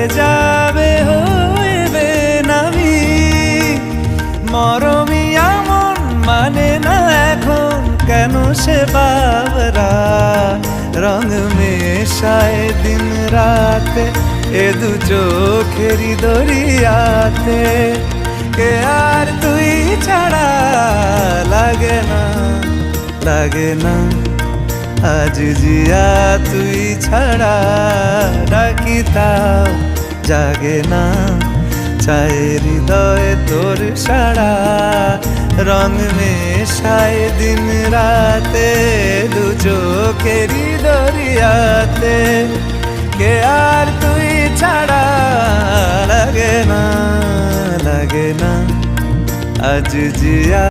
লাগে যাবে হইবে নামি মরমিয়া মন মানে না এখন কেন সে বাবরা রং মেশায় দিন রাতে এ দু চোখেরই দরিয়াতে কে আর তুই ছাড়া লাগে না লাগে না আজ জিয়া তুই ছাড়া ডাকি তাও জাগে না চায় হৃদয় তোর সারা রং মেশায় দিন রাতে দু চোখেরই দরিয়াতে কে আর তুই ছাড়া লাগে না আজ জিয়া।